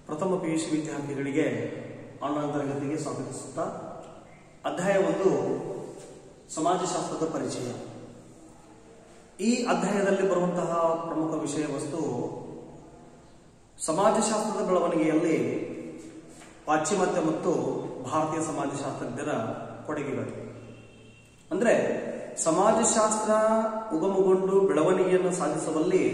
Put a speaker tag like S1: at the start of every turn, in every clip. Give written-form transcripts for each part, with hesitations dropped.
S1: ಪ್ರಥಮ PUC ವಿದ್ಯಾರ್ಥಿಗಳಿಗೆ online ತರಗತಿಗೆ ಸ್ವಾಗತಿಸುತ್ತಾ ಅಧ್ಯಾಯ 1 ಸಮಾಜಶಾಸ್ತ್ರದ ಪರಿಚಯ. ಈ ಅಧ್ಯಾಯದಲ್ಲಿ ಬರುವಂತಹ ಪ್ರಮುಖ ವಿಷಯ ವಸ್ತು ಸಮಾಜಶಾಸ್ತ್ರದ ಬೆಳವಣಿಗೆಯಲ್ಲಿ ಪಾಶ್ಚಿಮಾತ್ಯ ಮತ್ತು ಭಾರತೀಯ ಸಮಾಜಶಾಸ್ತ್ರಜ್ಞರ ಕೊಡುಗೆಗಳು. ಅಂದ್ರೆ ಸಮಾಜಶಾಸ್ತ್ರ ಉಗಮಗೊಂಡು ಬೆಳವಣಿಗೆಯನ್ನು ಸಾಧಿಸುವಲ್ಲಿ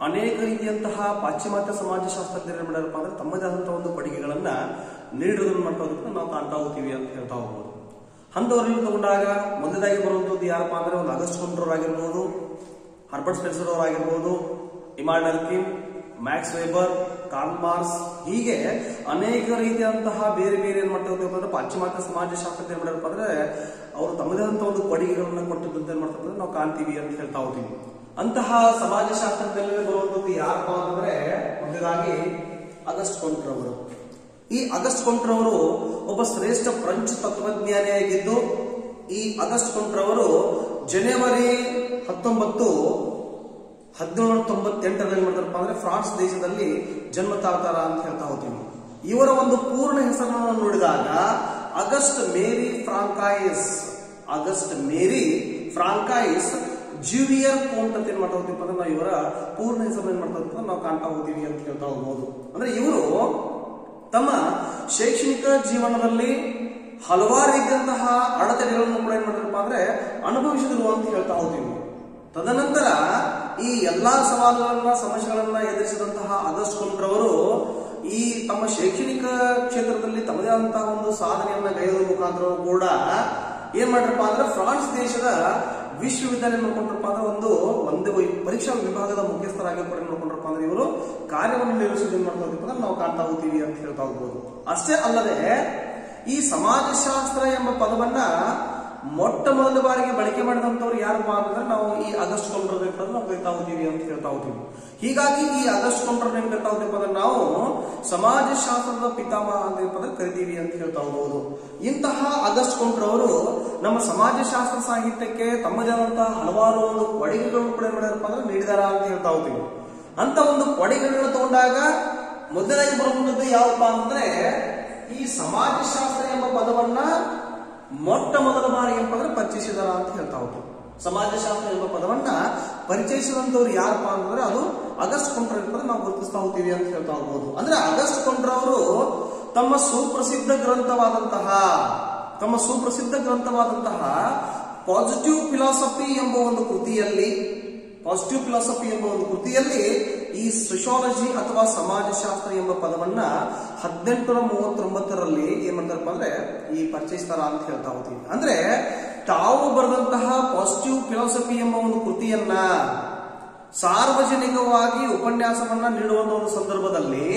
S1: ಅನೇಕ ರೀತಿಯಂತಹ ಪಾಶ್ಚಿಮಾತ್ಯ ಸಮಾಜಶಾಸ್ತ್ರಜ್ಞರು ಏನ್ ಮಾಡಿರಪ್ಪ ಅಂದ್ರೆ ತಮ್ಮದೇ ಆದಂತಹ ಒಂದು ಕೊಡುಗೆಗಳನ್ನ ನೀಡುವುದನ್ನು ಮಾಡೋದಕ್ಕೆ ನಾವು ಕಾಣ್ತಾ ಹೋಗ್ತೀವಿ ಅಂತ ಹೇಳ್ತಾ ಹೋಗ್ಬೋದು. ಅಂತವರಲ್ಲಿ ತಗೊಂಡಾಗ ಮೊದಲಾಗಿ ಬರುವಂತದ್ದು ಯಾರಪ್ಪ ಅಂದ್ರೆ ಒಂದು ಆಗಸ್ಟ್ ಕೊಂಡ್ರವ್ರು ಆಗಿರ್ಬೋದು, ಹರ್ಬರ್ಟ್ ಸ್ಪೆನ್ಸರ್ ಅವರು ಆಗಿರ್ಬೋದು, ಇಮಾಡ್ Durkheim, Max Weber, Karl Marx, ಹೀಗೆ ಅನೇಕ ರೀತಿಯಂತಹ ಬೇರೆ ಬೇರೆ ಏನ್ ಮಾಡ್ತಾ ಹೋಗ್ತೀವಿ ಅಂದ್ರೆ ಪಾಶ್ಚಿಮಾತ್ಯ ಸಮಾಜಶಾಸ್ತ್ರಜ್ಞ ಏನ್ ಮಾಡಿರಪ್ಪ ಅಂದ್ರೆ ಅವರು ತಮ್ಮದೇ ಆದಂತಹ ಒಂದು ಕೊಡುಗೆಗಳನ್ನ ಕೊಟ್ಟಿದ್ದಂತ ಏನ್ ಮಾಡ್ತಾರೆ ನಾವು ಕಾಣ್ತೀವಿ ಅಂತ ಹೇಳ್ತಾ ಹೋಗ್ತೀವಿ. ಅಂತಹ ಸಮಾಜಶಾಸ್ತ್ರದಲ್ಲಿ ಬರುವಂತದ್ದು ಯಾರಪ್ಪ ಅಂತಂದ್ರೆ ಮೊದಲಾಗಿ ಆಗಸ್ಟ್ ಕೊಂಟ್ರವರು. ಈ ಆಗಸ್ಟ್ ಕೊಂಟ್ರವರು ಒಬ್ಬ ಶ್ರೇಷ್ಠ ಫ್ರೆಂಚ್ ತತ್ವಜ್ಞಾನಿಯಾಗಿದ್ದು, ಈ ಆಗಸ್ಟ್ ಕೊಂಟ್ರವರು ಜನವರಿ 19, 1798 ಮಾಡ್ತಾರಪ್ಪ ಅಂದ್ರೆ ಫ್ರಾನ್ಸ್ ದೇಶದಲ್ಲಿ ಜನ್ಮ ತಾಳ್ತಾರ ಅಂತ ಹೇಳ್ತಾ ಹೋಗ್ತೀವಿ. ಇವರ ಒಂದು ಪೂರ್ಣ ಹೆಸರನ್ನು ನೋಡಿದಾಗ ಆಗಸ್ಟ್ ಮೇರಿ ಫ್ರಾಂಕಾಯಿಸ್ ಜೂವಿಯರ್ ಕೋಂಟ್ ಅಂತ ಏನ್ ಮಾಡ್ತಾ ಹೋಗ್ತೀವಿ ಅಂದ್ರೆ ನಾವು ಇವರ ಪೂರ್ಣ ಹೆಸರು ಏನ್ ಮಾಡ್ತಾ ಹೋಗ್ತೀವಿ ನಾವು ಕಾಣ್ತಾ ಹೋಗ್ತೀವಿ ಅಂತ ಹೇಳ್ತಾ ಹೋಗ್ಬೋದು. ಅಂದ್ರೆ ಇವರು ತಮ್ಮ ಶೈಕ್ಷಣಿಕ ಜೀವನದಲ್ಲಿ ಹಲವಾರು ರೀತಿಯಂತಹ ಅಡೆತಡೆಗಳನ್ನು ಕೂಡ ಏನ್ ಮಾಡ್ತಾರಪ್ಪ ಅಂದ್ರೆ ಅನುಭವಿಸಿದ್ರು ಅಂತ ಹೇಳ್ತಾ ಹೋಗ್ತೀವಿ. ತದನಂತರ ಈ ಎಲ್ಲಾ ಸವಾಲುಗಳನ್ನ ಸಮಸ್ಯೆಗಳನ್ನ ಎದುರಿಸಿದಂತಹ ಆಗಸ್ಟ್ ಕೊಂಟ್ರವರು ಈ ತಮ್ಮ ಶೈಕ್ಷಣಿಕ ಕ್ಷೇತ್ರದಲ್ಲಿ ತಮ್ಮದೇ ಆದಂತಹ ಒಂದು ಸಾಧನೆಯನ್ನ ಗೈಯುವ ಮುಖಾಂತರ ಕೂಡ ಏನ್ ಮಾಡ್ರಪ್ಪ ಅಂದ್ರೆ ಫ್ರಾನ್ಸ್ ದೇಶದ ವಿಶ್ವವಿದ್ಯಾಲಯ ನೋಡ್ಕೊಂಡ್ರಪ್ಪ ಅಂದ್ರೆ ಒಂದು ಪರೀಕ್ಷಾ ವಿಭಾಗದ ಮುಖ್ಯಸ್ಥರಾಗಿ ಕೂಡ ನೋಡ್ಕೊಂಡ್ರಪ್ಪ ಅಂದ್ರೆ ಇವರು ಕಾರ್ಯವನ್ನು ನಿರ್ವಹಿಸೋದು ಏನ್ ಮಾಡ್ತಾ ಹೋಗ್ತೀವಿ ನಾವು ಕಾಣ್ತಾ ಹೋಗ್ತೀವಿ ಅಂತ ಹೇಳ್ತಾ ಹೋಗ್ಬೋದು. ಅಷ್ಟೇ ಅಲ್ಲದೆ ಈ ಸಮಾಜಶಾಸ್ತ್ರ ಎಂಬ ಪದವನ್ನ ಮೊಟ್ಟ ಮೊದಲ ಬಾರಿಗೆ ಬಳಕೆ ಮಾಡಿದಂತವ್ರು ಯಾರಪ್ಪ ಅಂದ್ರೆ ನಾವು ಈ ಆಗಸ್ಟ್ ಕೊಂಡ್ರ ನಾವು ಕರಿತಾ ಹೋಗ್ತೀವಿ ಅಂತ ಹೇಳ್ತಾ ಹೋಗ್ತೀವಿ. ಹೀಗಾಗಿ ಈ ಆಗಸ್ಟ್ ಕೊಂಡ್ರ ಏನ್ ಕರಿತಾ ಹೋಗ್ತೀವಿ ಅಂದ್ರೆ ನಾವು ಸಮಾಜಶಾಸ್ತ್ರದ ಪಿತಾಮಹ ಅಂತ ಕರಿತೀವಿ ಅಂತ ಹೇಳ್ತಾ ಹೋಗ್ಬೋದು. ಇಂತಹ ಆಗಸ್ಟ್ ಕೊಂಡ್ರವರು ನಮ್ಮ ಸಮಾಜಶಾಸ್ತ್ರ ಸಾಹಿತ್ಯಕ್ಕೆ ತಮ್ಮದೇ ಆದಂತಹ ಹಲವಾರು ಒಂದು ಕೊಡುಗೆಗಳನ್ನು ಕೂಡ ಏನ್ ಮಾಡಿದಾರಪ್ಪ ಅಂದ್ರೆ ನೀಡಿದಾರ ಅಂತ ಹೇಳ್ತಾ ಹೋಗ್ತೀವಿ. ಅಂತ ಒಂದು ಕೊಡುಗೆಗಳನ್ನ ತಗೊಂಡಾಗ ಮೊದಲಾಗಿ ಬರುವಂತದ್ದು ಯಾವಪ್ಪ ಅಂದ್ರೆ ಈ ಸಮಾಜಶಾಸ್ತ್ರ ಎಂಬ ಪದವನ್ನ ಮೊಟ್ಟ ಮೊದಲ ಬಾರಿ ಏನಪ್ಪ ಅಂದ್ರೆ ಪರಿಚಯಿಸಿದಾರ ಅಂತ ಹೇಳ್ತಾ ಹೋಗ್ತೀವಿ. ಸಮಾಜಶಾಸ್ತ್ರ ಎಂಬ ಪದವನ್ನ ಪರಿಚಯಿಸಿದಂತವ್ರು ಯಾರಪ್ಪ ಅಂತಂದ್ರೆ ಅದು ಆಗಸ್ಟ್ ಕೊಂಟ್ರ ಇರ್ತದೆ ನಾವು ಗುರುತಿಸ್ತಾ ಹೋಗ್ತೀವಿ ಅಂತ ಹೇಳ್ತಾ ಹೋಗ್ಬೋದು. ಅಂದ್ರೆ ಆಗಸ್ಟ್ ಕೊಂಟ್ರ ಅವರು ತಮ್ಮ ಸುಪ್ರಸಿದ್ಧ ಗ್ರಂಥವಾದಂತಹ ಪಾಸಿಟಿವ್ ಫಿಲಾಸಫಿ ಎಂಬ ಒಂದು ಕೃತಿಯಲ್ಲಿ ಈ ಸೋಶಿಯಾಲಜಿ ಅಥವಾ ಸಮಾಜಶಾಸ್ತ್ರ ಎಂಬ ಪದವನ್ನ 1839ರಲ್ಲಿ ಏನ್ ಮಾಡ್ತಾರಪ್ಪ ಅಂದ್ರೆ ಈ ಪರಿಚಯಿಸ್ತಾರ ಅಂತ ಹೇಳ್ತಾ ಹೋಗ್ತೀವಿ. ಅಂದ್ರೆ ತಾವು ಬರೆದಂತಹ ಪಾಸಿಟಿವ್ ಫಿಲಾಸಫಿ ಎಂಬ ಒಂದು ಕೃತಿಯನ್ನ ಸಾರ್ವಜನಿಕವಾಗಿ ಉಪನ್ಯಾಸವನ್ನ ನೀಡುವಂತ ಒಂದು ಸಂದರ್ಭದಲ್ಲಿ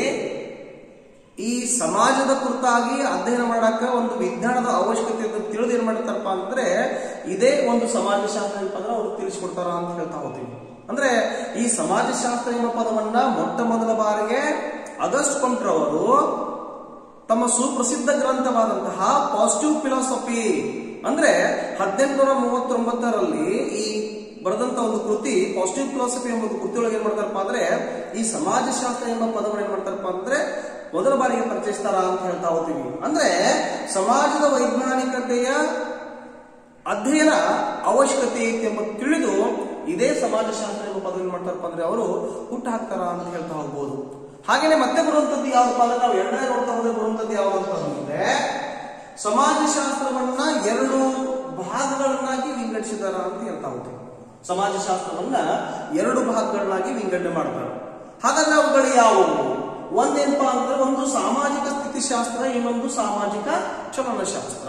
S1: ಈ ಸಮಾಜದ ಕುರಿತಾಗಿ ಅಧ್ಯಯನ ಮಾಡಕ ಒಂದು ವಿಜ್ಞಾನದ ಅವಶ್ಯಕತೆ ಅಂತ ತಿಳಿದು ಏನ್ ಮಾಡ್ತಾರಪ್ಪ ಅಂದ್ರೆ ಇದೇ ಒಂದು ಸಮಾಜಶಾಸ್ತ್ರ ಎಂಬ ಪದ ಅವರು ತಿಳಿಸ್ಕೊಡ್ತಾರ ಅಂತ ಹೇಳ್ತಾ ಹೋಗ್ತೀವಿ. ಅಂದ್ರೆ ಈ ಸಮಾಜಶಾಸ್ತ್ರ ಎಂಬ ಪದವನ್ನ ಮೊಟ್ಟ ಮೊದಲ ಬಾರಿಗೆ ಆಗಸ್ಟ್ ಕೊಂಟ್ರವರು ತಮ್ಮ ಸುಪ್ರಸಿದ್ಧ ಗ್ರಂಥವಾದಂತಹ ಪಾಸಿಟಿವ್ ಫಿಲಾಸಫಿ ಅಂದ್ರೆ 1839ರಲ್ಲಿ ಈ ಬರೆದಂತ ಒಂದು ಕೃತಿ ಪಾಸಿಟಿವ್ ಫಿಲಾಸಫಿ ಎಂಬ ಕೃತಿಯೊಳಗೆ ಏನ್ ಮಾಡ್ತಾರಪ್ಪ ಅಂದ್ರೆ ಈ ಸಮಾಜಶಾಸ್ತ್ರ ಎಂಬ ಪದವನ್ನು ಏನ್ ಮಾಡ್ತಾರಪ್ಪ ಅಂದ್ರೆ ಮೊದಲ ಬಾರಿಗೆ ಪರಿಚಯಿಸ್ತಾರ ಅಂತ ಹೇಳ್ತಾ ಹೋಗ್ತೀವಿ. ಅಂದ್ರೆ ಸಮಾಜದ ವೈಜ್ಞಾನಿಕತೆಯ ಅಧ್ಯಯನ ಅವಶ್ಯಕತೆ ಐತಿ ಎಂಬ ತಿಳಿದು ಇದೇ ಸಮಾಜಶಾಸ್ತ್ರ ಎಂಬ ಪದ ಏನ್ ಮಾಡ್ತಾರಪ್ಪ ಅಂದ್ರೆ ಅವರು ಹುಟ್ಟು ಹಾಕ್ತಾರ ಅಂತ ಹೇಳ್ತಾ ಹೋಗ್ಬೋದು. ಹಾಗೇನೆ ಮತ್ತೆ ಬರುವಂತದ್ದು ಯಾವಪ್ಪ ಅಂದ್ರೆ ನಾವು ಎರಡನೇ ನೋಡ್ತಾ ಹೋದ್ರೆ ಬರುವಂತದ್ದು ಯಾವುದು ಅಂತಂದ್ರೆ ಸಮಾಜಶಾಸ್ತ್ರವನ್ನ 2 ಭಾಗಗಳನ್ನಾಗಿ ವಿಂಗಡಿಸಿದಾರ ಅಂತ ಹೇಳ್ತಾ ಹೋಗ್ತೀವಿ. ಸಮಾಜಶಾಸ್ತ್ರವನ್ನ 2 ಭಾಗಗಳನ್ನಾಗಿ ವಿಂಗಡಣೆ ಮಾಡ್ತಾರೆ. ಹಾಗಾದ್ರೆ ಅವುಗಳು ಯಾವುವು? ಒಂದೇನಪ್ಪಾ ಅಂದ್ರೆ ಒಂದು ಸಾಮಾಜಿಕ ಸ್ಥಿತಿಶಾಸ್ತ್ರ, ಇನ್ನೊಂದು ಸಾಮಾಜಿಕ ಚಲನಶಾಸ್ತ್ರ.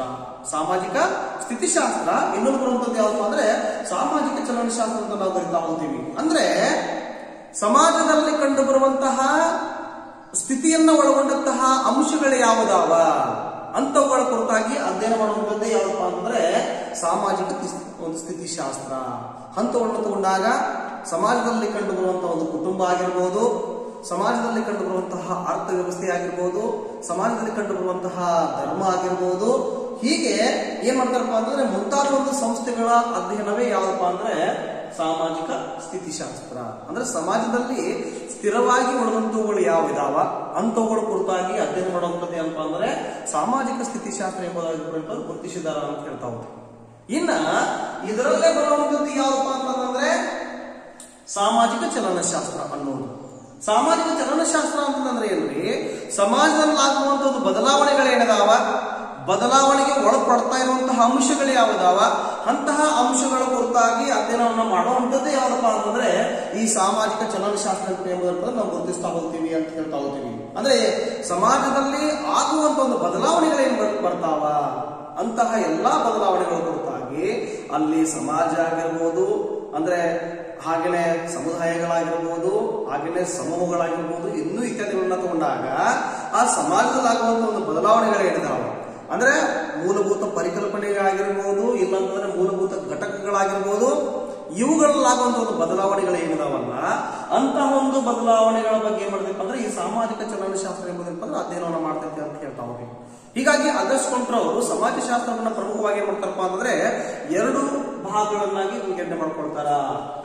S1: ಇನ್ನೊಂದು ಬರುವಂತದ್ದು ಯಾವಪ್ಪ ಅಂದ್ರೆ ಸಾಮಾಜಿಕ ಚಲನಶಾಸ್ತ್ರ ಅಂತ ನಾವು ಕರಿತಾ ಹೋಗ್ತೀವಿ. ಅಂದ್ರೆ ಸಮಾಜದಲ್ಲಿ ಕಂಡು ಬರುವಂತಹ ಸ್ಥಿತಿಯನ್ನ ಒಳಗೊಂಡಂತಹ ಅಂಶಗಳು ಯಾವುದಾವ ಅಂತವುಗಳ ಕುರಿತಾಗಿ ಅಧ್ಯಯನ ಮಾಡುವಂತದ್ದೇ ಯಾವಪ್ಪ ಅಂತಂದ್ರೆ ಸಾಮಾಜಿಕ ಒಂದು ಸ್ಥಿತಿಶಾಸ್ತ್ರ. ಹಂತವನ್ನು ತಗೊಂಡಾಗ ಸಮಾಜದಲ್ಲಿ ಕಂಡು ಬರುವಂತಹ ಒಂದು ಕುಟುಂಬ ಆಗಿರ್ಬೋದು, ಸಮಾಜದಲ್ಲಿ ಕಂಡು ಬರುವಂತಹ ಅರ್ಥವ್ಯವಸ್ಥೆ ಆಗಿರ್ಬೋದು, ಸಮಾಜದಲ್ಲಿ ಕಂಡು ಬರುವಂತಹ ಧರ್ಮ ಆಗಿರ್ಬೋದು, ಹೀಗೆ ಏನ್ ಮಾಡ್ತಾರಪ್ಪ ಅಂತಂದ್ರೆ ಮುಂತಾದ ಒಂದು ಸಂಸ್ಥೆಗಳ ಅಧ್ಯಯನವೇ ಯಾವಪ್ಪ ಅಂದ್ರೆ ಸಾಮಾಜಿಕ ಸ್ಥಿತಿಶಾಸ್ತ್ರ. ಅಂದ್ರೆ ಸಮಾಜದಲ್ಲಿ ಸ್ಥಿರವಾಗಿ ಉಳಿದಂತವುಗಳು ಯಾವ ಇದಾವ ಅಂತವುಗಳ ಕುರಿತಾಗಿ ಅಧ್ಯಯನ ಮಾಡುವಂಥದ್ದು ಏನಪ್ಪಾ ಅಂದ್ರೆ ಸಾಮಾಜಿಕ ಸ್ಥಿತಿಶಾಸ್ತ್ರ ಎಂಬುದಾಗಿ ಗುರುತಿಸಿದಾರ ಅಂತ ಹೇಳ್ತಾ ಹೋಗ್ತೀವಿ. ಇನ್ನ ಇದರಲ್ಲೇ ಬರುವಂಥದ್ದು ಯಾವಪ್ಪ ಅಂತಂದ್ರೆ ಸಾಮಾಜಿಕ ಚಲನಶಾಸ್ತ್ರ ಅನ್ನೋದು. ಸಾಮಾಜಿಕ ಚಲನಶಾಸ್ತ್ರ ಅಂತಂದ್ರೆ ಏನ್ರಿ, ಸಮಾಜದಲ್ಲಿ ಆಗುವಂತದ್ದು ಬದಲಾವಣೆಗಳೇನದಾವ, ಬದಲಾವಣೆಗೆ ಒಳಪಡ್ತಾ ಇರುವಂತಹ ಅಂಶಗಳು ಯಾವ್ದಾವ, ಅಂತಹ ಅಂಶಗಳ ಕುರಿತಾಗಿ ಅಧ್ಯಯನವನ್ನು ಮಾಡುವಂಥದ್ದು ಯಾವ್ದಪ್ಪ ಅಂತಂದ್ರೆ ಈ ಸಾಮಾಜಿಕ ಚಲನಶಾಸ್ತ್ರ ಎಂಬುದನ್ನು ನಾವು ಗುರುತಿಸ್ತಾ ಹೋಗ್ತೀವಿ ಅಂತ ಹೇಳ್ತಾ ಹೋಗ್ತೀವಿ. ಅಂದ್ರೆ ಸಮಾಜದಲ್ಲಿ ಆಗುವಂತ ಒಂದು ಬದಲಾವಣೆಗಳೇನು ಬರ್ತಾವ ಅಂತಹ ಎಲ್ಲಾ ಬದಲಾವಣೆಗಳ ಕುರಿತಾಗಿ ಅಲ್ಲಿ ಸಮಾಜ ಆಗಿರ್ಬೋದು, ಅಂದ್ರೆ ಹಾಗೇನೆ ಸಮುದಾಯಗಳಾಗಿರ್ಬೋದು, ಹಾಗೇನೆ ಸಮೂಹಗಳಾಗಿರ್ಬೋದು, ಇನ್ನೂ ಇತ್ಯಾದಿಗಳನ್ನ ತಗೊಂಡಾಗ ಆ ಸಮಾಜದಲ್ಲಿ ಆಗುವಂತ ಒಂದು ಬದಲಾವಣೆಗಳೇನಿದಾವ ಅಂದ್ರೆ ಮೂಲಭೂತ ಪರಿಕಲ್ಪನೆಗಳಾಗಿರ್ಬೋದು, ಇಲ್ಲಾಂತಂದ್ರೆ ಮೂಲಭೂತ ಘಟಕಗಳಾಗಿರ್ಬೋದು, ಇವುಗಳಲ್ಲಾಗುವಂತ ಒಂದು ಬದಲಾವಣೆಗಳು ಏನಿದಾವಲ್ಲ ಅಂತಹ ಒಂದು ಬದಲಾವಣೆಗಳ ಬಗ್ಗೆ ಏನ್ ಮಾಡ್ತೇವೆ ಅಂದ್ರೆ ಈ ಸಾಮಾಜಿಕ ಚಲನಶಾಸ್ತ್ರ ಎಂಬುದಪ್ಪ ಅಂದ್ರೆ ಅಧ್ಯಯನವನ್ನು ಮಾಡ್ತೈತೆ ಅಂತ ಹೇಳ್ತಾ ಹೋಗ್ತೀವಿ. ಹೀಗಾಗಿ ಆಗಸ್ಟ್ ಕೊಂಡ್ರ ಅವರು ಸಮಾಜಶಾಸ್ತ್ರವನ್ನ ಪ್ರಮುಖವಾಗಿ ಏನ್ ಮಾಡ್ತಾರಪ್ಪ ಅಂತಂದ್ರೆ ಎರಡು ಭಾಗಗಳನ್ನಾಗಿ ವಿಂಗಡಣೆ ಮಾಡ್ಕೊಳ್ತಾರ.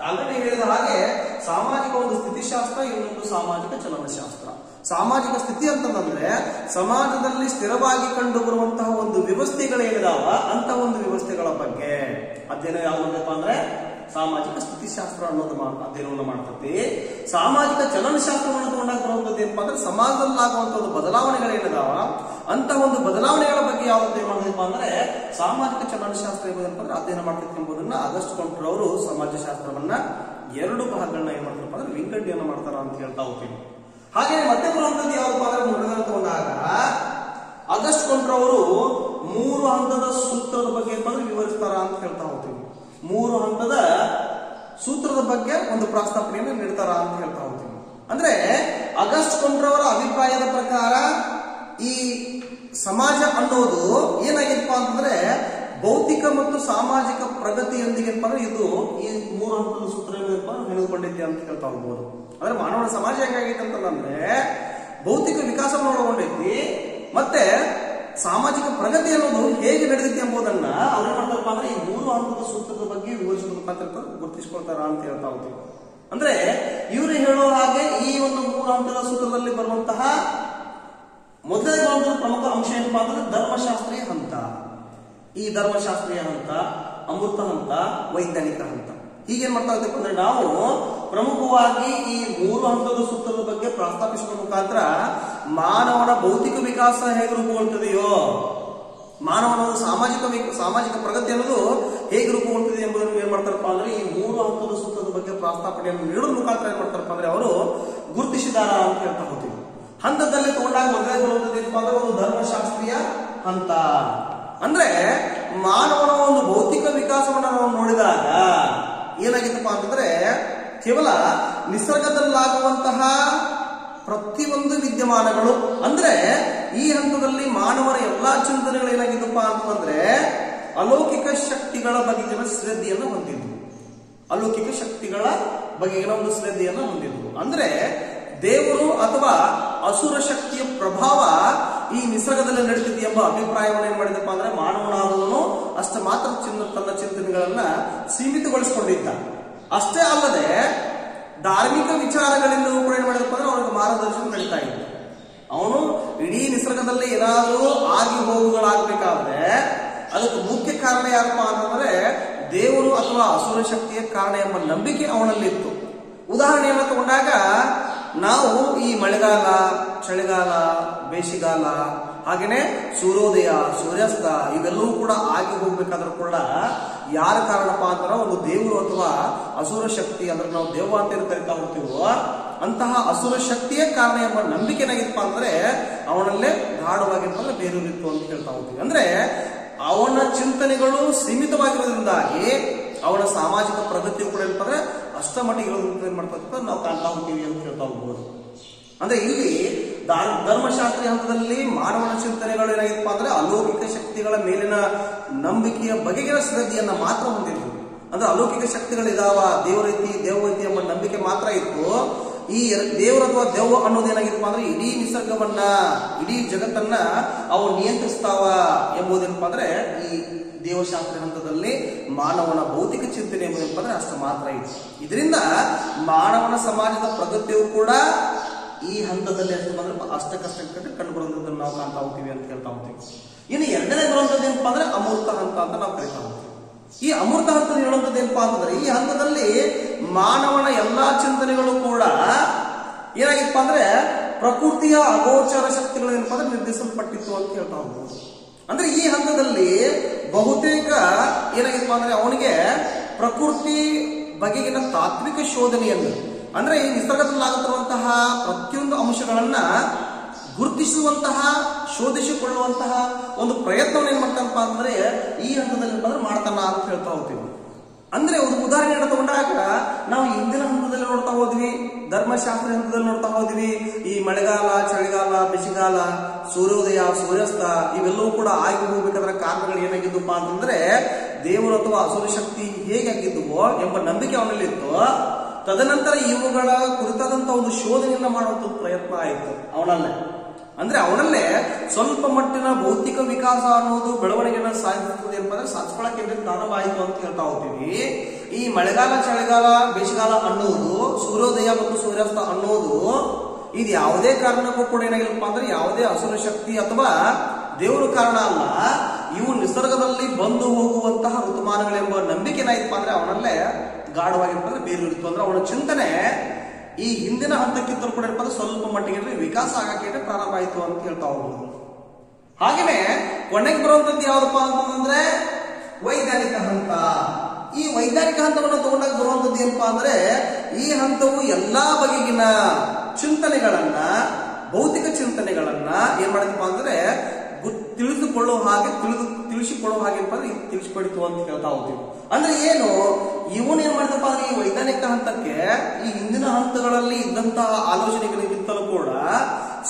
S1: ಆಲ್ರೆಡಿ ಹೇಳಿದ ಹಾಗೆ ಸಾಮಾಜಿಕ ಒಂದು ಸ್ಥಿತಿಶಾಸ್ತ್ರ, ಇನ್ನೊಂದು ಸಾಮಾಜಿಕ ಚಲನಶಾಸ್ತ್ರ. ಸಾಮಾಜಿಕ ಸ್ಥಿತಿ ಅಂತಂದ್ರೆ ಸಮಾಜದಲ್ಲಿ ಸ್ಥಿರವಾಗಿ ಕಂಡು ಬರುವಂತಹ ಒಂದು ವ್ಯವಸ್ಥೆಗಳೇನಿದಾವ ಅಂತ ಒಂದು ವ್ಯವಸ್ಥೆಗಳ ಬಗ್ಗೆ ಅಧ್ಯಯನ ಯಾವ್ದಪ್ಪ ಅಂದ್ರೆ ಸಾಮಾಜಿಕ ಸ್ಥಿತಿಶಾಸ್ತ್ರ ಅನ್ನೋದು ಅಧ್ಯಯನವನ್ನು ಮಾಡ್ತತಿ. ಸಾಮಾಜಿಕ ಚಲನಶಾಸ್ತ್ರವನ್ನು ತಗೊಂಡಾಗ ಬರುವಂತದ್ದು ಏನಪ್ಪಾ ಅಂದ್ರೆ ಸಮಾಜದಲ್ಲಿ ಆಗುವಂತ ಒಂದು ಬದಲಾವಣೆಗಳೇನಿದಾವ ಅಂತ ಒಂದು ಬದಲಾವಣೆಗಳ ಬಗ್ಗೆ ಯಾವ್ದು ಅಧ್ಯಯನ ಮಾಡೋದಪ್ಪ ಅಂದ್ರೆ ಸಾಮಾಜಿಕ ಚಲನಶಾಸ್ತ್ರ ಎಂಬುದಪ್ಪ ಅಂದ್ರೆ ಅಧ್ಯಯನ ಮಾಡ್ತೈತಿ ಎಂಬುದನ್ನ ಆಗಸ್ಟ್ ಕೊಂಡ್ರ ಅವರು ಸಮಾಜಶಾಸ್ತ್ರವನ್ನ ಎರಡು ಭಾಗಗಳನ್ನ ಏನ್ ಮಾಡ್ತಾರಪ್ಪ ಅಂದ್ರೆ ವಿಂಗಡಣೆಯನ್ನು ಮಾಡ್ತಾರ ಅಂತ ಹೇಳ್ತಾ ಹೋಗ್ತೀವಿ. ಹಾಗೆ ಮತ್ತೆ ಬರುವಂತದ್ದು ಯಾವ್ದಪ್ಪ ಅಂದ್ರೆ ಮುರುಗನ ತಗೊಂಡಾಗ ಆಗಸ್ಟ್ ಕೊಂಡ್ರ ಅವರು 3 ಹಂತದ ಸೂತ್ರದ ಬಗ್ಗೆ ವಿವರಿಸ್ತಾರ ಅಂತ ಹೇಳ್ತಾ ಹೋಗ್ತೀವಿ. 3 ಹಂತದ ಸೂತ್ರದ ಬಗ್ಗೆ ಒಂದು ಪ್ರಸ್ತಾಪನೆಯನ್ನು ನೀಡ್ತಾರ ಅಂತ ಹೇಳ್ತಾ ಹೋಗ್ತೀವಿ. ಅಂದ್ರೆ ಆಗಸ್ಟ್ ಕೊಂಡ್ರವರ ಅಭಿಪ್ರಾಯದ ಪ್ರಕಾರ ಈ ಸಮಾಜ ಅನ್ನೋದು ಏನಾಗಿತ್ತಪ್ಪ ಅಂತಂದ್ರೆ ಭೌತಿಕ ಮತ್ತು ಸಾಮಾಜಿಕ ಪ್ರಗತಿಯೊಂದಿಗೆ ಇದು ಈ 3 ಹಂತದ ಸೂತ್ರ ಹೆಣೆದುಕೊಂಡಿದ್ದೆ ಅಂತ ಹೇಳ್ತಾ ಹೋಗ್ಬೋದು. ಅಂದ್ರೆ ಮಾನವನ ಸಮಾಜ ಹೆಂಗಾಗೈತೆ ಅಂತಂದ್ರೆ ಭೌತಿಕ ವಿಕಾಸವನ್ನು ಒಳಗೊಂಡೈತಿ, ಮತ್ತೆ ಸಾಮಾಜಿಕ ಪ್ರಗತಿ ಅನ್ನೋದು ಹೇಗೆ ನಡೆದೈತಿ ಎಂಬುದನ್ನ ಅವ್ರು ಏನ್ ಮಾಡ್ತಾರಪ್ಪ ಅಂದ್ರೆ ಈ 3 ಹಂತದ ಸೂತ್ರದ ಬಗ್ಗೆ ವಿವರಿಸುವ ಮುಖಾಂತರ ಗುರುತಿಸ್ಕೊಳ್ತಾರ ಅಂತ ಹೇಳ್ತಾ ಹೋಗ್ತೀವಿ. ಅಂದ್ರೆ ಇವರು ಹೇಳೋ ಹಾಗೆ ಈ ಒಂದು 3 ಹಂತದ ಸೂತ್ರದಲ್ಲಿ ಬರುವಂತಹ ಮೊದಲನೇ ಒಂದು ಪ್ರಮುಖ ಅಂಶ ಏನಪ್ಪಾ ಅಂದ್ರೆ ಧರ್ಮಶಾಸ್ತ್ರೀಯ ಹಂತ. ಈ ಧರ್ಮಶಾಸ್ತ್ರೀಯ ಹಂತ, ಅಮೃತ ಹಂತ, ವೈಜ್ಞಾನಿಕ ಹಂತ. ಹೀಗೇನ್ ಮಾಡ್ತಾ ಇದ್ದೀವಿ ಅಂದ್ರೆ ನಾವು ಪ್ರಮುಖವಾಗಿ ಈ 3 ಹಂತದ ಸೂತ್ರದ ಬಗ್ಗೆ ಪ್ರಸ್ತಾಪಿಸುವ ಮುಖಾಂತರ ಮಾನವನ ಭೌತಿಕ ವಿಕಾಸ ಹೇಗೆ ರೂಪುಗೊಳ್ಳುತ್ತದೆಯೋ, ಮಾನವನ ಸಾಮಾಜಿಕ ಪ್ರಗತಿ ಅನ್ನೋದು ಹೇಗೆ ರೂಪುಗೊಳ್ಳುತ್ತದೆ ಎಂಬುದನ್ನು ಏನ್ ಮಾಡ್ತಾರಪ್ಪ ಅಂದ್ರೆ ಈ 3 ಹಂತದ ಸೂತ್ರದ ಬಗ್ಗೆ ಪ್ರಸ್ತಾಪನೆಯನ್ನು ನೀಡುವ ಮುಖಾಂತರ ಏನ್ ಮಾಡ್ತಾರಪ್ಪ ಅಂದ್ರೆ ಅವರು ಗುರುತಿಸಿದಾರ ಅಂತ ಹೇಳ್ತಾ ಹೋಗ್ತೀವಿ. ಹಂತದಲ್ಲಿ ತಗೊಂಡಾಗ ಮೊದಲೇ ಬರುವಂತದ್ದು ಏನಪ್ಪಾ ಅಂದ್ರೆ ಒಂದು ಧರ್ಮಶಾಸ್ತ್ರೀಯ ಹಂತ. ಅಂದ್ರೆ ಮಾನವನ ಒಂದು ಭೌತಿಕ ವಿಕಾಸವನ್ನು ನಾವು ನೋಡಿದಾಗ ಏನಾಗಿತ್ತಪ್ಪ ಅಂತಂದ್ರೆ ಕೇವಲ ನಿಸರ್ಗದಲ್ಲಾಗುವಂತಹ ಪ್ರತಿಯೊಂದು ವಿದ್ಯಮಾನಗಳು, ಅಂದ್ರೆ ಈ ಹಂತದಲ್ಲಿ ಮಾನವರ ಎಲ್ಲಾ ಚಿಂತನೆಗಳು ಏನಾಗಿದ್ದಪ್ಪ ಅಂತಂದ್ರೆ ಅಲೌಕಿಕ ಶಕ್ತಿಗಳ ಬಗೆಗಿನ ಶ್ರದ್ಧೆಯನ್ನು ಹೊಂದಿದ್ವು. ಅಲೌಕಿಕ ಶಕ್ತಿಗಳ ಬಗೆಗಿನ ಒಂದು ಶ್ರದ್ಧೆಯನ್ನು ಹೊಂದಿದ್ವು. ಅಂದ್ರೆ ದೇವರು ಅಥವಾ ಅಸುರ ಶಕ್ತಿಯ ಪ್ರಭಾವ ಈ ನಿಸರ್ಗದಲ್ಲಿ ನಡೀತಿದೆ ಎಂಬ ಅಭಿಪ್ರಾಯವನ್ನು ಏನ್ ಮಾಡಿದಪ್ಪ ಅಂದ್ರೆ ಮಾನವನಾದವನು ಅಷ್ಟ ಮಾತ್ರ ತನ್ನ ಚಿಂತನೆಗಳನ್ನ ಸೀಮಿತಗೊಳಿಸಿಕೊಂಡಿದ್ದ. ಅಷ್ಟೇ ಅಲ್ಲದೆ ಧಾರ್ಮಿಕ ವಿಚಾರಗಳಿಂದಲೂ ಕೂಡ ಏನ್ ಮಾಡಿದಪ್ಪ ಅಂದ್ರೆ ಅವನಿಗೆ ಮಾರ್ಗದರ್ಶನ ನಡೀತಾ ಇದ್ದ. ಅವನು ಇಡೀ ನಿಸರ್ಗದಲ್ಲಿ ಏನಾದರೂ ಆಗಿ ಹೋಗುಗಳಾಗಬೇಕಾದ್ರೆ ಅದಕ್ಕೆ ಮುಖ್ಯ ಕಾರಣ ಯಾರಪ್ಪ ಅಂತಂದ್ರೆ ದೇವರು ಅಥವಾ ಅಸುರ ಶಕ್ತಿಯ ಕಾರಣ ಎಂಬ ನಂಬಿಕೆ ಅವನಲ್ಲಿತ್ತು. ಉದಾಹರಣೆಯನ್ನು ತಗೊಂಡಾಗ ನಾವು ಈ ಮಳೆಗಾಲ, ಚಳಿಗಾಲ, ಬೇಸಿಗಾಲ, ಹಾಗೇನೆ ಸೂರ್ಯೋದಯ, ಸೂರ್ಯಾಸ್ತ ಇವೆಲ್ಲವೂ ಕೂಡ ಆಗಿ ಹೋಗ್ಬೇಕಾದ್ರೂ ಕೂಡ ಯಾರ ಕಾರಣಪ್ಪ ಅಂತಾರ ಒಂದು ದೇವರು ಅಥವಾ ಅಸುರ ಶಕ್ತಿ, ಅಂದ್ರೆ ನಾವು ದೇವ ಅಂತ ಕರಿತಾ ಹೋಗ್ತೀವೋ ಅಂತಹ ಅಸುರ ಶಕ್ತಿಯ ಕಾರಣ ಎಂಬ ನಂಬಿಕೆ ಏನಾಗಿತ್ತಪ್ಪ ಅಂದ್ರೆ ಅವನಲ್ಲೇ ಗಾಢವಾಗಿರ್ತಂದ್ರೆ ಬೇರೂರಿತ್ತು ಅಂತ ಹೇಳ್ತಾ ಹೋಗ್ತೀವಿ. ಅಂದ್ರೆ ಅವನ ಚಿಂತನೆಗಳು ಸೀಮಿತವಾಗಿರೋದ್ರಿಂದಾಗಿ ಅವನ ಸಾಮಾಜಿಕ ಪ್ರಗತಿಯು ಕೂಡ ಏನಂದ್ರೆ ಅಷ್ಟಮಟ್ಟಿಗೆ ಇರೋದ್ರಿಂದ ಏನ್ ಮಾಡ್ತಾ ನಾವು ಕಾಣ್ತಾ ಹೋಗ್ತೀವಿ ಅಂತ ಹೇಳ್ತಾ ಹೋಗ್ಬೋದು. ಅಂದ್ರೆ ಇಲ್ಲಿ ಧರ್ಮಶಾಸ್ತ್ರೀಯ ಹಂತದಲ್ಲಿ ಮಾನವನ ಚಿಂತನೆಗಳು ಏನಾಗಿತ್ತಪ್ಪ ಅಂದ್ರೆ ಅಲೌಕಿಕ ಶಕ್ತಿಗಳ ಮೇಲಿನ ನಂಬಿಕೆಯ ಬಗೆಗಿನ ಶ್ರದ್ಧೆಯನ್ನ ಮಾತ್ರ ಹೊಂದಿದ್ರು. ಅಂದ್ರೆ ಅಲೌಕಿಕ ಶಕ್ತಿಗಳಿದಾವ, ದೇವರೀತಿ ದೇವೈತಿ ಎಂಬ ನಂಬಿಕೆ ಮಾತ್ರ ಇತ್ತು. ಈ ದೇವರು ಅಥವಾ ದೆವ್ವ ಅನ್ನೋದೇನಾಗಿತ್ತಪ್ಪ ಅಂದ್ರೆ ಇಡೀ ನಿಸರ್ಗವನ್ನ, ಇಡೀ ಜಗತ್ತನ್ನ ಅವು ನಿಯಂತ್ರಿಸ್ತಾವ ಎಂಬುದೇನಪ್ಪ ಅಂದ್ರೆ ಈ ದೇವಶಾಸ್ತ್ರ ಹಂತದಲ್ಲಿ ಮಾನವನ ಭೌತಿಕ ಚಿಂತನೆ ಎಂಬುದಪ್ಪ ಅಂದ್ರೆ ಅಷ್ಟು ಮಾತ್ರ ಇದೆ. ಇದರಿಂದ ಮಾನವನ ಸಮಾಜದ ಪ್ರಗತಿಯು ಕೂಡ ಈ ಹಂತದಲ್ಲಿ ಅಷ್ಟಕ್ಕಷ್ಟಕ್ಕೆ ಕಂಡುಬರುವುದನ್ನು ನಾವು ಕಾಣ್ತಾ ಹೋಗ್ತೀವಿ ಅಂತ ಹೇಳ್ತಾ ಹೋಗ್ತೀವಿ. ಇನ್ನು ಎರಡನೇ ಬರುವಂತದ್ದು ಏನಪ್ಪಾ ಅಂದ್ರೆ ಅಮೂರ್ತ ಹಂತ ಅಂತ ನಾವು ಕರಿತಾ ಹೋಗ್ತೀವಿ. ಈ ಅಮೂರ್ತ ಹಂತ ಹೇಳುವಂಥದ್ದು ಏನಪ್ಪಾ ಅಂತಂದ್ರೆ ಈ ಹಂತದಲ್ಲಿ ಮಾನವನ ಎಲ್ಲಾ ಚಿಂತನೆಗಳು ಕೂಡ ಏನಾಗಿತ್ತಪ್ಪ ಅಂದ್ರೆ ಪ್ರಕೃತಿಯ ಅಗೋಚರ ಶಕ್ತಿಗಳು ಏನಪ್ಪಾ ಅಂದ್ರೆ ನಿರ್ದೇಶಿಸಲ್ಪಟ್ಟಿತ್ತು ಅಂತ ಹೇಳ್ತಾ ಹೋಗ್ಬೋದು. ಅಂದ್ರೆ ಈ ಹಂತದಲ್ಲಿ ಬಹುತೇಕ ಏನಾಗಿತ್ತಪ್ಪ ಅಂದ್ರೆ ಅವನಿಗೆ ಪ್ರಕೃತಿ ಬಗೆಗಿನ ತಾತ್ವಿಕ ಶೋಧನೆಯನ್ನು ಅಂದ್ರೆ ಈ ನಿಸರ್ಗದಲ್ಲಾಗುತ್ತಿರುವಂತಹ ಪ್ರತಿಯೊಂದು ಅಂಶಗಳನ್ನ ಗುರುತಿಸುವಂತಹ ಶೋಧಿಸಿಕೊಳ್ಳುವಂತಹ ಒಂದು ಪ್ರಯತ್ನವನ್ನು ಏನ್ ಮಾಡ್ತಾನಪ್ಪ ಅಂದ್ರೆ ಈ ಹಂತದಲ್ಲಿ ಮಾಡ್ತಾನ ಅಂತ ಹೇಳ್ತಾ ಹೋಗ್ತೀವಿ. ಅಂದ್ರೆ ಒಂದು ಉದಾಹರಣೆ ತಗೊಂಡಾಗ ನಾವು ಇಂದಿನ ಹಂತದಲ್ಲಿ ನೋಡ್ತಾ ಹೋದ್ವಿ, ಧರ್ಮಶಾಸ್ತ್ರ ಹಂತದಲ್ಲಿ ನೋಡ್ತಾ ಹೋದ್ವಿ, ಈ ಮಳೆಗಾಲ, ಚಳಿಗಾಲ, ಬೇಸಿಗೆಗಾಲ, ಸೂರ್ಯೋದಯ, ಸೂರ್ಯಾಸ್ತ ಇವೆಲ್ಲವೂ ಕೂಡ ಆಗಿ ಹೋಗ್ಬೇಕಾದ್ರೆ ಕಾರಣಗಳು ಏನಾಗಿದ್ದಪ್ಪ ಅಂತಂದ್ರೆ ದೇವರು ಅಥವಾ ಅಸುರ ಶಕ್ತಿ ಹೇಗೆ ಆಗಿದ್ದುವೋ ಎಂಬ ನಂಬಿಕೆ ಅವನಲ್ಲಿ ಇತ್ತು. ತದನಂತರ ಇವುಗಳ ಕುರಿತಾದಂತ ಒಂದು ಶೋಧನೆಯನ್ನ ಮಾಡುವಂತ ಪ್ರಯತ್ನ ಆಯಿತು ಅವನಲ್ಲೇ. ಅಂದ್ರೆ ಅವನಲ್ಲೇ ಸ್ವಲ್ಪ ಮಟ್ಟಿನ ಭೌತಿಕ ವಿಕಾಸ ಅನ್ನೋದು ಬೆಳವಣಿಗೆಯನ್ನು ಸಾಧಿಸುತ್ತದೆ ಅಂತಂದ್ರೆ ಸಾಧಿಸ್ಕೊಳಕ್ಕೆ ಪ್ರಾರಂಭ ಆಯಿತು ಅಂತ ಹೇಳ್ತಾ ಹೋಗ್ತೀವಿ. ಈ ಮಳೆಗಾಲ, ಚಳಿಗಾಲ, ಬೇಸಿಗೆಗಾಲ ಅನ್ನೋದು, ಸೂರ್ಯೋದಯ ಮತ್ತು ಸೂರ್ಯಾಸ್ತ ಅನ್ನೋದು ಇದು ಯಾವುದೇ ಕಾರಣಕ್ಕೂ ಕೂಡ ಏನಾಗಿಲ್ಲಪ್ಪ ಅಂದ್ರೆ ಯಾವುದೇ ಅಸುರ ಶಕ್ತಿ ಅಥವಾ ದೇವರು ಕಾರಣ ಅಲ್ಲ. ಇವು ನಿಸರ್ಗದಲ್ಲಿ ಬಂದು ಹೋಗುವಂತಹ ಋತುಮಾನಗಳೆಂಬ ನಂಬಿಕೆ ಏನಾಯ್ತಪ್ಪ ಅಂದ್ರೆ ಅವನಲ್ಲೇ ಗಾಢವಾಗಿರ್ತದೆ, ಬೇರೆ ಇರುತ್ತು. ಅಂದ್ರೆ ಅವನ ಚಿಂತನೆ ಈ ಹಿಂದಿನ ಹಂತಕ್ಕಿಂತಲೂ ಕೂಡ ಸ್ವಲ್ಪ ಮಟ್ಟಿಗೆ ವಿಕಾಸ ಆಗಕ್ಕೆ ಪ್ರಾರಂಭ ಆಯಿತು ಅಂತ ಹೇಳ್ತಾ ಹೋಗ್ಬೋದು. ಹಾಗೇನೆ ಕೊನೆಗೆ ಬರುವಂತದ್ದು ಯಾವ್ದಪ್ಪ ಅಂತಂದ್ರೆ ವೈಜ್ಞಾನಿಕ ಹಂತ. ಈ ವೈಜ್ಞಾನಿಕ ಹಂತವನ್ನು ತಗೊಂಡಾಗ ಬರುವಂತದ್ದು ಏನಪ್ಪಾ ಅಂದ್ರೆ ಈ ಹಂತವು ಎಲ್ಲಾ ಬಗೆಗಿನ ಚಿಂತನೆಗಳನ್ನ, ಭೌತಿಕ ಚಿಂತನೆಗಳನ್ನ ಏನ್ ಮಾಡಿದಪ್ಪ ಅಂದ್ರೆ ತಿಳಿಸಿಕೊಳ್ಳುವ ಹಾಗೆ ತಿಳಿಸಿಕೊಡಿತು ಅಂತ ಹೇಳ್ತಾ ಹೋಗ್ತೀವಿ. ಅಂದ್ರೆ ಏನು ಇವನು ಏನ್ ಮಾಡಿದಪ್ಪ ಅಂದ್ರೆ ಈ ವೈಜ್ಞಾನಿಕ ಹಂತಕ್ಕೆ ಈ ಹಿಂದಿನ ಹಂತಗಳಲ್ಲಿ ಇದ್ದಂತಹ ಆಲೋಚನೆಗಳಿಗಿಂತಲೂ ಕೂಡ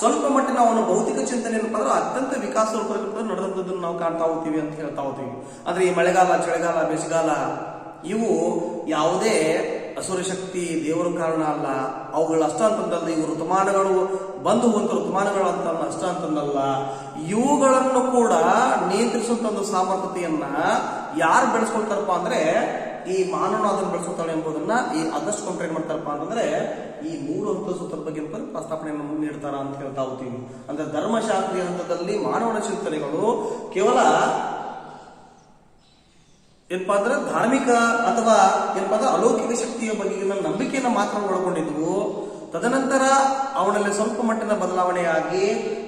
S1: ಸ್ವಲ್ಪ ಮಟ್ಟಿನ ಅವನ ಭೌತಿಕ ಚಿಂತನೆ ಏನಪ್ಪ ಅಂದ್ರೆ ಅತ್ಯಂತ ವಿಕಾಸ ನಡೆದಂಥದ್ದನ್ನು ನಾವು ಕಾಣ್ತಾ ಹೋಗ್ತೀವಿ ಅಂತ ಹೇಳ್ತಾ ಹೋಗ್ತೀವಿ. ಅಂದ್ರೆ ಈ ಮಳೆಗಾಲ, ಚಳಿಗಾಲ, ಬೇಸಿಗೆಗಾಲ ಇವು ಯಾವುದೇ ಅಸುರ ಶಕ್ತಿ, ದೇವರ ಕಾರಣ ಅಲ್ಲ. ಅವುಗಳು ಅಷ್ಟ ಅಂತಂದಲ್ಲ, ಇವು ಋತುಮಾನಗಳು ಬಂದು ಹೋಗುವಂತ ಋತುಮಾನಗಳು ಅಂತ ಅಷ್ಟ ಅಂತಂದಲ್ಲ. ಇವುಗಳನ್ನು ಕೂಡ ನಿಯಂತ್ರಿಸುವಂತ ಒಂದು ಸಾಮರ್ಥ್ಯತೆಯನ್ನ ಯಾರು ಬೆಳೆಸ್ಕೊಳ್ತಾರಪ್ಪ ಅಂದ್ರೆ ಈ ಮಾನವನ ಅದನ್ನು ಬೆಳೆಸುತ್ತಾಳೆ ಎಂಬುದನ್ನ ಈ ಆಗಸ್ಟ್ ಕಂಪ್ಲೇಂಟ್ ಏನ್ ಮಾಡ್ತಾರಪ್ಪ ಅಂತಂದ್ರೆ ಈ 3 ಹಂತದ ಸೂತ್ರದ ಬಗ್ಗೆ ಪ್ರಸ್ತಾಪನೆಯನ್ನು ನೀಡ್ತಾರ ಅಂತ ಹೇಳ್ತಾ ಹೋಗ್ತೀವಿ. ಅಂದ್ರೆ ಧರ್ಮಶಾಸ್ತ್ರೀಯ ಹಂತದಲ್ಲಿ ಮಾನವನ ಚಿಂತನೆಗಳು ಕೇವಲ ಏನಪ್ಪಾ ಅಂದ್ರೆ ಧಾರ್ಮಿಕ ಅಥವಾ ಏನಪ್ಪಾ ಅಂದ್ರೆ ಅಲೌಕಿಕ ಶಕ್ತಿಯ ಬಗೆಗಿನ ನಂಬಿಕೆಯನ್ನು ಮಾತ್ರ ಒಳಗೊಂಡಿದ್ವು. ತದನಂತರ ಅವನಲ್ಲಿ ಸ್ವಲ್ಪ ಮಟ್ಟಿನ ಬದಲಾವಣೆಯಾಗಿ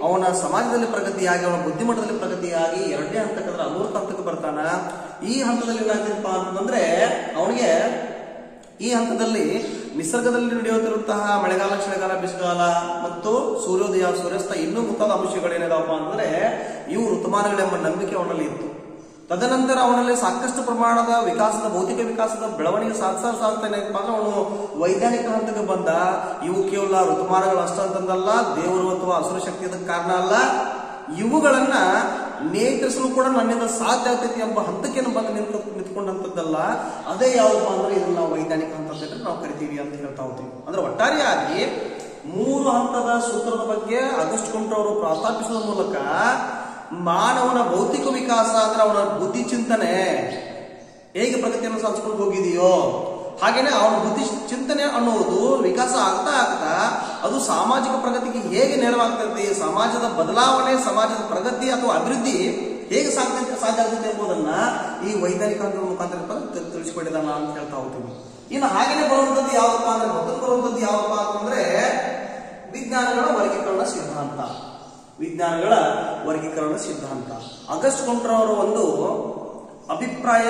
S1: ಅವನ ಸಮಾಜದಲ್ಲಿ ಪ್ರಗತಿಯಾಗಿ ಅವನ ಬುದ್ಧಿಮಟ್ಟದಲ್ಲಿ ಪ್ರಗತಿಯಾಗಿ ಎರಡನೇ ಹಂತಕ್ಕೆ ಅಂದ್ರೆ ಅಮೂರ್ತ ಹಂತಕ್ಕೆ ಬರ್ತಾನ. ಈ ಹಂತದಲ್ಲಿ ಏನಾಗ್ತದಪ್ಪ ಅಂತಂದ್ರೆ ಅವನಿಗೆ ಈ ಹಂತದಲ್ಲಿ ನಿಸರ್ಗದಲ್ಲಿ ನಡೆಯುತ್ತಿರುವಂತಹ ಮಳೆಗಾಲ, ಚಳಿಗಾಲ, ಬೇಸಿಗೆಗಾಲ ಮತ್ತು ಸೂರ್ಯೋದಯ, ಸೂರ್ಯಾಸ್ತ ಇನ್ನೂ ಮುಂತಾದ ಅಂಶಗಳೇನಿದಾವಪ್ಪ ಅಂದ್ರೆ ಇವು ಋತುಮಾನಗಳೆಂಬ ನಂಬಿಕೆ ಅವನಲ್ಲಿ ಇತ್ತು. ತದನಂತರ ಅವನಲ್ಲಿ ಸಾಕಷ್ಟು ಪ್ರಮಾಣದ ವಿಕಾಸದ, ಭೌತಿಕ ವಿಕಾಸದ ಬೆಳವಣಿಗೆ ಸಾಧಿಸ್ತಾನೆ ಅಂದ್ರೆ ಅವನು ವೈಜ್ಞಾನಿಕ ಹಂತಕ್ಕೆ ಬಂದ. ಇವು ಕೇವಲ ಋತುಮಾನಗಳು ಅಷ್ಟ ಅಂತಂದಲ್ಲ, ದೇವರು ಅಥವಾ ಅಸುರ ಶಕ್ತಿಯ ಕಾರಣ ಅಲ್ಲ, ಇವುಗಳನ್ನ ನಿಯಂತ್ರಿಸಲು ಕೂಡ ನನ್ನಿಂದ ಸಾಧ್ಯ ಆಗ್ತೈತಿ ಎಂಬ ಹಂತಕ್ಕೆ ಬಂದು ನಿಂತ್ಕೊಂಡಂತದ್ದಲ್ಲ. ಅದೇ ಯಾವ್ದಪ್ಪ ಅಂದ್ರೆ ಇದನ್ನ ನಾವು ವೈಜ್ಞಾನಿಕ ಹಂತ ಅಂತ ನಾವು ಕರಿತೀವಿ ಅಂತ ಹೇಳ್ತಾ ಹೋಗ್ತೀವಿ. ಅಂದ್ರೆ ಒಟ್ಟಾರೆಯಾಗಿ 3 ಹಂತದ ಸೂತ್ರದ ಬಗ್ಗೆ ಆಗಸ್ಟ್ ಕಂಪ್ಲೇಂಟ್ ಅವರು ಪ್ರಸ್ತಾಪಿಸುವ ಮೂಲಕ ಮಾನವನ ಭೌತಿಕ ವಿಕಾಸ ಅಂದ್ರೆ ಅವನ ಬುದ್ಧಿ ಚಿಂತನೆ ಹೇಗೆ ಪ್ರಗತಿಯನ್ನು ಸಾಧಿಸ್ಕೊಂಡು ಹೋಗಿದೆಯೋ ಹಾಗೇನೆ ಅವನ ಬುದ್ಧಿ ಚಿಂತನೆ ಅನ್ನೋದು ವಿಕಾಸ ಆಗ್ತಾ ಆಗ್ತಾ ಅದು ಸಾಮಾಜಿಕ ಪ್ರಗತಿಗೆ ಹೇಗೆ ನೆರವಾಗ್ತದೆ, ಸಮಾಜದ ಬದಲಾವಣೆ, ಸಮಾಜದ ಪ್ರಗತಿ ಅಥವಾ ಅಭಿವೃದ್ಧಿ ಹೇಗೆ ಸಾಧ್ಯ ಆಗುತ್ತೆ ಎಂಬುದನ್ನ ಈ ವೈಜ್ಞಾನಿಕ ಹಂತದ ಮುಖಾಂತರ ತಿಳಿಸಿಕೊಟ್ಟಿದ್ದಾನ ಅಂತ ಹೇಳ್ತಾ ಹೋಗ್ತೀವಿ. ಇನ್ನು ಹಾಗೇನೆ ಬರುವಂತದ್ದು ಯಾವಪ್ಪ ಅಂದ್ರೆ ಮೊದಲು ಬರುವಂತದ್ದು ಯಾವಪ್ಪ ಅಂತಂದ್ರೆ ವಿಜ್ಞಾನಗಳ ವರ್ಗೀಕರಣ ಸಿದ್ಧಾಂತ. ವಿಜ್ಞಾನಗಳ ವರ್ಗೀಕರಣ ಸಿದ್ಧಾಂತ ಆಗಸ್ಟ್ ಕಂಪ್ಲೇಂಟ್ ಅವರ ಒಂದು ಅಭಿಪ್ರಾಯ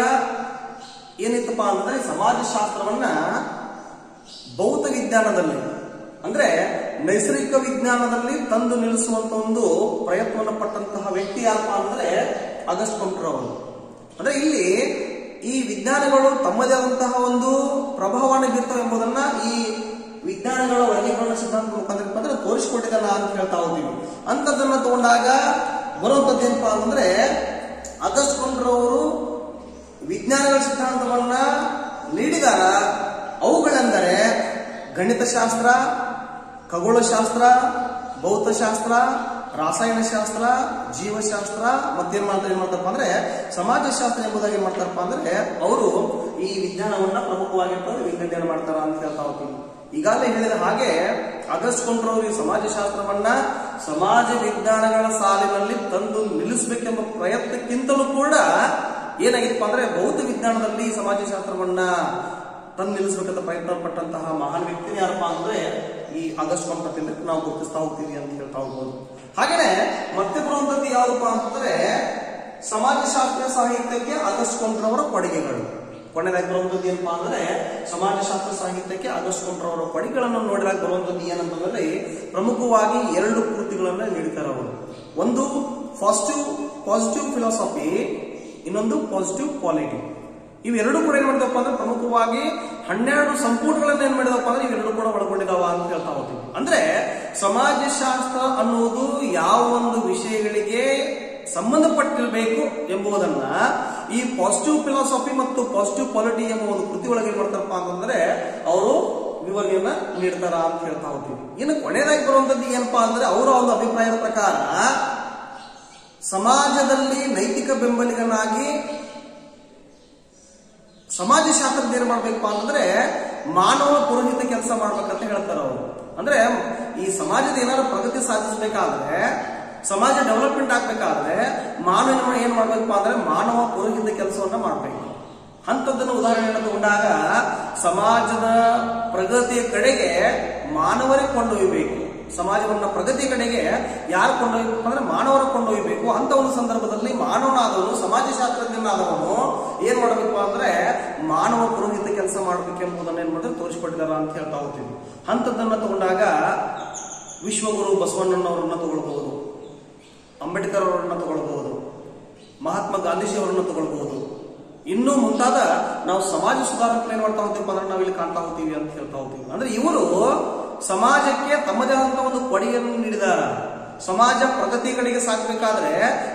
S1: ಏನಿತ್ತಪ್ಪ ಅಂದ್ರೆ ಸಮಾಜಶಾಸ್ತ್ರವನ್ನ ಭೌತ ವಿಜ್ಞಾನದಲ್ಲಿ ಅಂದ್ರೆ ನೈಸರ್ಗಿಕ ವಿಜ್ಞಾನದಲ್ಲಿ ತಂದು ನಿಲ್ಲಿಸುವಂತ ಒಂದು ಪ್ರಯತ್ನವನ್ನು ಪಟ್ಟಂತಹ ವ್ಯಕ್ತಿ ಯಾರಪ್ಪ ಅಂದ್ರೆ ಆಗಸ್ಟ್ ಕಂಪ್ಲೇಂಟ್ ಅವರು. ಅಂದ್ರೆ ಇಲ್ಲಿ ಈ ವಿಜ್ಞಾನಗಳು ತಮ್ಮದೇ ಆದಂತಹ ಒಂದು ಪ್ರಭಾವವನ್ನು ಬೀರ್ತವೆ ಎಂಬುದನ್ನ ಈ ವಿಜ್ಞಾನಗಳ ವರ್ಗೀಕರಣ ಸಿದ್ಧಾಂತ ಮುಖಾಂತರ ತೋರಿಸಿಕೊಟ್ಟಿದ್ದಾನ ಅಂತ ಹೇಳ್ತಾ ಹೋಗ್ತೀವಿ. ಅಂತದನ್ನ ತಗೊಂಡಾಗ ಬರುವಂತದ್ದು ಏನಪ್ಪಾ ಅಂತಂದ್ರೆ ಆಗಸ್ಟ್ ಕಂಪ್ಲೇಂಟ್ ಅವರು ವಿಜ್ಞಾನಗಳ ಸಿದ್ಧಾಂತವನ್ನ ನೀಡಿದಾರ. ಅವುಗಳೆಂದರೆ ಗಣಿತಶಾಸ್ತ್ರ, ಖಗೋಳಶಾಸ್ತ್ರ, ಭೌತಶಾಸ್ತ್ರ, ರಾಸಾಯನಶಾಸ್ತ್ರ, ಜೀವಶಾಸ್ತ್ರ ಮತ್ತೇನ್ ಮಾಡ್ತಾರಪ್ಪ ಅಂದ್ರೆ ಸಮಾಜಶಾಸ್ತ್ರ ಎಂಬುದಾಗಿ ಏನ್ ಮಾಡ್ತಾರಪ್ಪ ಅಂದ್ರೆ ಅವರು ಈ ವಿಜ್ಞಾನವನ್ನ ಪ್ರಮುಖವಾಗಿ ವಿಂಗಡಣೆ ಮಾಡ್ತಾರ ಅಂತ ಹೇಳ್ತಾ ಹೋಗ್ತೀವಿ. ಈಗಾಗಲೇ ಹೇಳಿದ ಹಾಗೆ ಆಗಸ್ಟ್ ಕೊಂಡ್ರೆ ಅವರು ಈ ಸಮಾಜಶಾಸ್ತ್ರವನ್ನ ಸಮಾಜ ವಿಜ್ಞಾನಗಳ ಸಾಲಿನಲ್ಲಿ ತಂದು ನಿಲ್ಲಿಸಬೇಕೆಂಬ ಪ್ರಯತ್ನಕ್ಕಿಂತಲೂ ಕೂಡ ಏನಾಗಿತ್ತಪ್ಪ ಅಂದ್ರೆ ಭೌತ ವಿಜ್ಞಾನದಲ್ಲಿ ಸಮಾಜಶಾಸ್ತ್ರವನ್ನ ತಂದು ನಿಲ್ಲಿಸಬೇಕಂತ ಪ್ರಯತ್ನ ಪಟ್ಟಂತಹ ಮಹಾನ್ ವ್ಯಕ್ತಿ ಯಾರಪ್ಪ ಅಂದ್ರೆ ಈ ಆಗಸ್ಟ್ ಕೊಂಡ್ರೆ ನಾವು ಗುರುತಿಸ್ತಾ ಹೋಗ್ತೀವಿ ಅಂತ ಹೇಳ್ತಾ ಹೋಗ್ಬೋದು. ಹಾಗೇನೆ ಮತ್ತೆ ಬರುವಂತದ್ದು ಯಾವ್ದಪ್ಪ ಅಂತಂದ್ರೆ ಸಮಾಜಶಾಸ್ತ್ರೀಯ ಸಾಹಿತ್ಯಕ್ಕೆ ಆಗಸ್ಟ್ ಕೊಂಡ್ರವರ ಕೊಡುಗೆಗಳು. ಕೊನೆಯದಾಗಿ ಬರುವಂತದ್ದು ಏನಪ್ಪಾ ಅಂದ್ರೆ ಸಮಾಜಶಾಸ್ತ್ರ ಸಾಹಿತ್ಯಕ್ಕೆ ಆಗಸ್ಟ್ ಕೊಂಡ್ರವರ ಕೊಡುಗೆಗಳನ್ನು ನೋಡಿದಾಗ ಬರುವಂತದ್ದು ಏನಂತಂದ್ರೆ ಪ್ರಮುಖವಾಗಿ 2 ಕೃತಿಗಳನ್ನ ನೀಡ್ತಾರೆ ಅವರು. ಒಂದು ಪಾಸಿಟಿವ್ ಫಿಲಾಸಫಿ, ಇನ್ನೊಂದು ಪಾಸಿಟಿವ್ ಪಾಲಿಟಿ. ಇವೆರಡು ಕೂಡ ಏನ್ ಮಾಡಿದಪ್ಪ ಅಂದ್ರೆ ಪ್ರಮುಖವಾಗಿ 12 ಸಂಪುಟಗಳನ್ನ ಏನ್ ಮಾಡಿದಪ್ಪ ಅಂದ್ರೆ ಇವೆರಡು ಕೂಡ ಒಳಗೊಂಡಿದಾವ ಅಂತ ಹೇಳ್ತಾ ಹೋಗ್ತೀವಿ. ಅಂದ್ರೆ ಸಮಾಜಶಾಸ್ತ್ರ ಅನ್ನುವುದು ಯಾವ ಒಂದು ವಿಷಯಗಳಿಗೆ ಸಂಬಂಧಪಟ್ಟಿರಬೇಕು ಎಂಬುದನ್ನ ಈ ಪಾಸಿಟಿವ್ ಫಿಲಾಸಫಿ ಮತ್ತು ಪಾಸಿಟಿವ್ ಪಾಲಿಟಿ ಎಂಬ ಒಂದು ಕೃತಿ ಒಳಗೆ ಏನ್ ಮಾಡ್ತಾರಪ್ಪ ಅಂತಂದ್ರೆ ಅವರು ವಿವರಣೆಯನ್ನ ನೀಡ್ತಾರ ಅಂತ ಹೇಳ್ತಾ ಹೋಗ್ತೀವಿ. ಇನ್ನು ಕೊನೆಯದಾಗಿ ಬರುವಂತದ್ದು ಏನಪ್ಪಾ ಅಂದ್ರೆ ಅವರ ಒಂದು ಅಭಿಪ್ರಾಯದ ಪ್ರಕಾರ ಸಮಾಜದಲ್ಲಿ ನೈತಿಕ ಬೆಂಬಲಿಗನಾಗಿ ಸಮಾಜಶಾಸ್ತ್ರಜ್ಞ ಏನ್ ಮಾಡ್ಬೇಕಪ್ಪ ಅಂತಂದ್ರೆ ಮಾನವ ಪುರೋಹಿತ ಕೆಲಸ ಮಾಡ್ಬೇಕಂತ ಹೇಳ್ತಾರೆ ಅವರು. ಅಂದ್ರೆ ಈ ಸಮಾಜದ ಏನಾದ್ರು ಪ್ರಗತಿ ಸಾಧಿಸಬೇಕಾದ್ರೆ, ಸಮಾಜ ಡೆವಲಪ್ಮೆಂಟ್ ಆಗ್ಬೇಕಾದ್ರೆ ಮಾನವ ಏನ್ ಮಾಡ್ಬೇಕಪ್ಪ ಅಂದ್ರೆ ಮಾನವ ಪುರೋಹಿತ ಕೆಲಸವನ್ನ ಮಾಡ್ಬೇಕು. ಅಂತದನ್ನು ಉದಾಹರಣೆಯನ್ನು ತಗೊಂಡಾಗ ಸಮಾಜದ ಪ್ರಗತಿಯ ಕಡೆಗೆ ಮಾನವರೇ ಕೊಂಡೊಯ್ಯಬೇಕು. ಸಮಾಜವನ್ನ ಪ್ರಗತಿ ಕಡೆಗೆ ಯಾರು ಕೊಂಡೊಯ್ಯಬೇಕು ಅಂದ್ರೆ ಮಾನವರ ಕೊಂಡೊಯ್ಯಬೇಕು. ಅಂತ ಒಂದು ಸಂದರ್ಭದಲ್ಲಿ ಮಾನವನಾದವನು, ಸಮಾಜಶಾಸ್ತ್ರಜ್ಞನಾದವನು ಏನ್ ಮಾಡಬೇಕು ಅಂದ್ರೆ ಮಾನವ ಪುರೋಹಿತ ಕೆಲಸ ಮಾಡಬೇಕೆಂಬುದನ್ನು ಏನ್ ಮಾಡಿದ್ರೆ ತೋರಿಸಿಕೊಟ್ಟಿದಾರ ಅಂತ ಹೇಳ್ತಾ ಹೋಗ್ತೀವಿ. ಅಂತದನ್ನ ತಗೊಂಡಾಗ ವಿಶ್ವಗುರು ಬಸವಣ್ಣನವರನ್ನ ತಗೊಳ್ಬಹುದು, ಅಂಬೇಡ್ಕರ್ ಅವರನ್ನ ತಗೊಳ್ಬಹುದು, ಮಹಾತ್ಮ ಗಾಂಧೀಜಿ ಅವರನ್ನ ತಗೊಳ್ಬಹುದು. ಇನ್ನೂ ಮುಂತಾದ ನಾವು ಸಮಾಜ ಸುಧಾರಕರು ಏನ್ ಮಾಡ್ತಾ ಹೋಗ್ತೀವಿ ಅಂದ್ರೆ ನಾವು ಇಲ್ಲಿ ಕಾಣ್ತಾ ಹೋಗ್ತೀವಿ ಅಂತ ಹೇಳ್ತಾ ಹೋಗ್ತೀವಿ. ಅಂದ್ರೆ ಇವರು ಸಮಾಜಕ್ಕೆ ತಮ್ಮದೇ ಆದಂತಹ ಒಂದು ಕೊಡುಗೆಯನ್ನು ನೀಡಿದಾರ. ಸಮಾಜ ಪ್ರಗತಿ ಕಡೆಗೆ ಸಾಗಬೇಕಾದ್ರೆ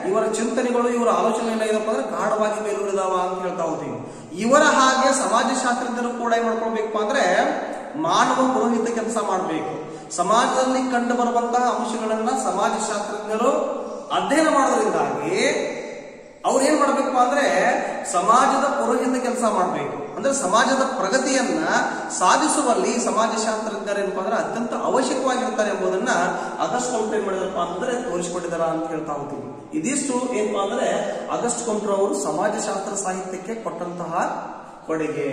S1: ಇವರ ಚಿಂತನೆಗಳು, ಇವರ ಆಲೋಚನೆ ಏನಾಗಿದಪ್ಪ ಅಂದ್ರೆ ಗಾಢವಾಗಿ ಬೇರೂರಿದಾವ ಅಂತ ಹೇಳ್ತಾ ಹೋಗ್ತೀವಿ. ಇವರ ಹಾಗೆ ಸಮಾಜಶಾಸ್ತ್ರಜ್ಞರು ಕೂಡ ಏನ್ ಮಾಡ್ಕೊಳ್ಬೇಕಪ್ಪ ಅಂದ್ರೆ ಮಾನವ ಪುರೋಹಿತ ಕೆಲಸ ಮಾಡಬೇಕು. ಸಮಾಜದಲ್ಲಿ ಕಂಡು ಬರುವಂತಹ ಅಂಶಗಳನ್ನ ಸಮಾಜಶಾಸ್ತ್ರಜ್ಞರು ಅಧ್ಯಯನ ಮಾಡೋದ್ರಿಂದಾಗಿ ಅವ್ರು ಏನ್ ಮಾಡ್ಬೇಕಪ್ಪ ಅಂದ್ರೆ ಸಮಾಜದ ಪುರೋಹಿತ ಕೆಲಸ ಮಾಡಬೇಕು. ಅಂದ್ರೆ ಸಮಾಜದ ಪ್ರಗತಿಯನ್ನ ಸಾಧಿಸುವಲ್ಲಿ ಸಮಾಜಶಾಸ್ತ್ರಜ್ಞರು ಏನಪ್ಪಾ ಅಂದ್ರೆ ಅತ್ಯಂತ ಅವಶ್ಯಕವಾಗಿರ್ತಾರೆ ಎಂಬುದನ್ನ ಆಗಸ್ಟ್ ಕೊಂಡ್ರೆ ಏನ್ ಮಾಡಿದಾರಪ್ಪ ಅಂತಂದ್ರೆ ತೋರಿಸಿಕೊಟ್ಟಿದಾರ ಅಂತ ಹೇಳ್ತಾ ಹೋಗ್ತೀವಿ. ಇದಿಷ್ಟು ಏನಪ್ಪಾ ಅಂದ್ರೆ ಆಗಸ್ಟ್ ಕೊಂಡ್ರೆ ಅವರು ಸಮಾಜಶಾಸ್ತ್ರ ಸಾಹಿತ್ಯಕ್ಕೆ ಕೊಟ್ಟಂತಹ ಕೊಡುಗೆ.